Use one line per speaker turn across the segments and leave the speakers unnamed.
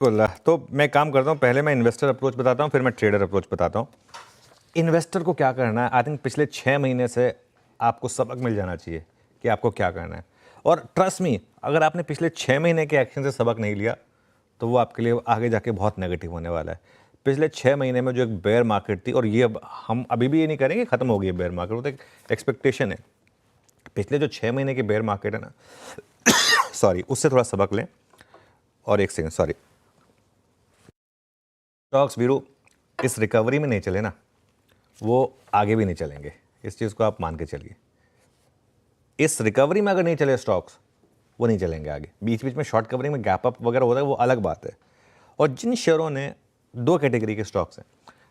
बिल्कुल। तो मैं काम करता हूँ, पहले मैं इन्वेस्टर अप्रोच बताता हूँ, फिर मैं ट्रेडर अप्रोच बताता हूँ। इन्वेस्टर को क्या करना है, आई थिंक पिछले 6 महीने से आपको सबक मिल जाना चाहिए कि आपको क्या करना है। और ट्रस्ट मी, अगर आपने पिछले 6 महीने के एक्शन से सबक नहीं लिया तो वो आपके लिए आगे जाके बहुत नेगेटिव होने वाला है। पिछले 6 महीने में जो एक बेयर मार्केट थी, और ये अब हम अभी भी ये नहीं करेंगे ख़त्म हो गई है बेयर मार्केट, वो तो एक एक्सपेक्टेशन है। पिछले जो 6 महीने की बेयर मार्केट है ना सॉरी, उससे थोड़ा सबक लें। और एक सेकंड, सॉरी, स्टॉक्स वीरू इस रिकवरी में नहीं चले ना, वो आगे भी नहीं चलेंगे। इस चीज़ को आप मान के चलिए। इस रिकवरी में अगर नहीं चले स्टॉक्स, वो नहीं चलेंगे आगे। बीच बीच में शॉर्ट कवरिंग में गैप अप वगैरह होता है, वो अलग बात है। और जिन शेयरों ने, दो कैटेगरी के स्टॉक्स हैं,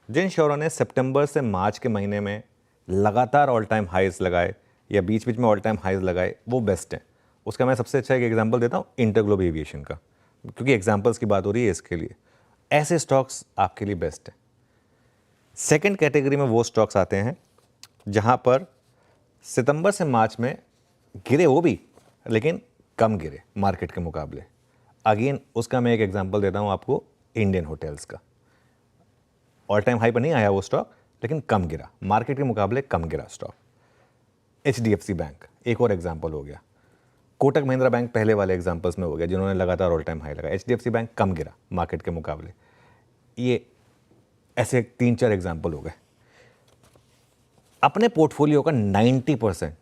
जिन शेयरों ने सितंबर से मार्च के महीने में लगातार ऑल टाइम हाइज लगाए या बीच बीच में ऑल टाइम हाइज लगाए, वो बेस्ट हैं। उसका मैं सबसे अच्छा एक एग्जांपल देता हूँ, इंटरग्लोब एविएशन का, क्योंकि एग्जांपल्स की बात हो रही है इसके लिए। ऐसे स्टॉक्स आपके लिए बेस्ट हैं। सेकंड कैटेगरी में वो स्टॉक्स आते हैं जहां पर सितंबर से मार्च में गिरे वो भी, लेकिन कम गिरे मार्केट के मुकाबले। अगेन उसका मैं एक एग्जांपल देता हूं आपको, इंडियन होटल्स का। ऑल टाइम हाई पर नहीं आया वो स्टॉक, लेकिन कम गिरा, मार्केट के मुकाबले कम गिरा स्टॉक। HDFC बैंक एक और एग्जांपल हो गया। कोटक महिंद्रा बैंक पहले वाले एग्जांपल्स में हो गया, जिन्होंने लगातार ऑल टाइम हाई लगा। HDFC बैंक कम गिरा मार्केट के मुकाबले। ये ऐसे 3-4 एग्जाम्पल हो गए। अपने पोर्टफोलियो का 90%,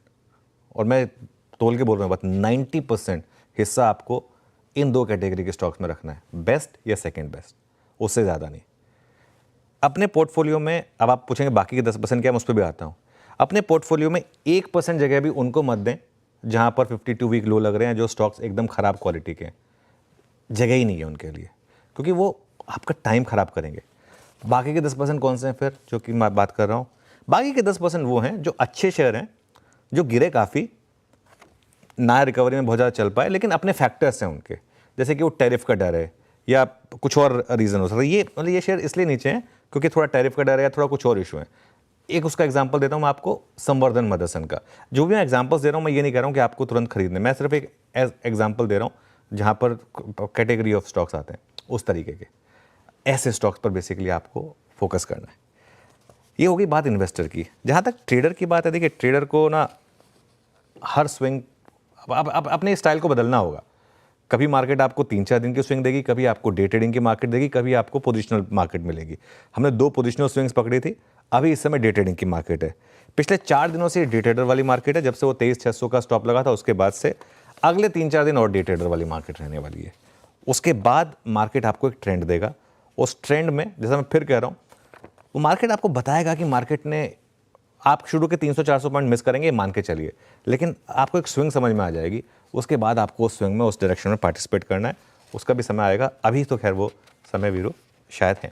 और मैं तोल के बोल रहा हूँ बात, 90% हिस्सा आपको इन दो कैटेगरी के स्टॉक्स में रखना है, बेस्ट या सेकंड बेस्ट, उससे ज़्यादा नहीं। अपने पोर्टफोलियो में, अब आप पूछेंगे बाकी के 10% क्या, मैं उस पर भी आता हूँ। अपने पोर्टफोलियो में 1% जगह भी उनको मत दें जहाँ पर 52 वीक लो लग रहे हैं, जो स्टॉक्स एकदम ख़राब क्वालिटी के हैं। जगह ही नहीं है उनके लिए, क्योंकि वो आपका टाइम ख़राब करेंगे। बाकी के 10% कौन से हैं फिर, जो कि मैं बात कर रहा हूँ? बाकी के 10% वो हैं जो अच्छे शेयर हैं, जो गिरे काफ़ी, ना रिकवरी में बहुत ज़्यादा चल पाए, लेकिन अपने फैक्टर्स हैं उनके, जैसे कि वो टैरिफ का डर है या कुछ और रीज़न हो सकता है। ये मतलब ये शेयर इसलिए नीचे हैं क्योंकि थोड़ा टैरिफ का डर है या थोड़ा कुछ और इशू है। एक उसका एग्जांपल देता हूँ मैं आपको, संवर्धन मदरसन का। जो भी मैं एग्जांपल्स दे रहा हूँ, मैं ये नहीं कह रहा हूँ कि आपको तुरंत खरीदने, मैं सिर्फ एक एग्जांपल दे रहा हूँ जहाँ पर कैटेगरी ऑफ स्टॉक्स आते हैं उस तरीके के। ऐसे स्टॉक्स पर बेसिकली आपको फोकस करना है। ये होगी बात इन्वेस्टर की। जहाँ तक ट्रेडर की बात है, देखिए ट्रेडर को ना हर स्विंग अब अपने स्टाइल को बदलना होगा। कभी मार्केट आपको 3-4 दिन की स्विंग देगी, कभी आपको डे ट्रेडिंग की मार्केट देगी, कभी आपको पोजिशनल मार्केट मिलेगी। हमने 2 पोजिशनल स्विंग्स पकड़ी थी, अभी इस समय डे ट्रेडिंग की मार्केट है। पिछले 4 दिनों से डे ट्रेडर वाली मार्केट है, जब से वो 23,600 का स्टॉप लगा था उसके बाद से अगले 3-4 दिन और डे ट्रेडर वाली मार्केट रहने वाली है। उसके बाद मार्केट आपको एक ट्रेंड देगा। उस ट्रेंड में, जैसा मैं फिर कह रहा हूँ, वो मार्केट आपको बताएगा कि मार्केट ने, आप शुरू के 300-400 पॉइंट मिस करेंगे मान के चलिए, लेकिन आपको एक स्विंग समझ में आ जाएगी। उसके बाद आपको उस स्विंग में, उस डायरेक्शन में पार्टिसिपेट करना है। उसका भी समय आएगा, अभी तो खैर वो समय वीरो शायद है।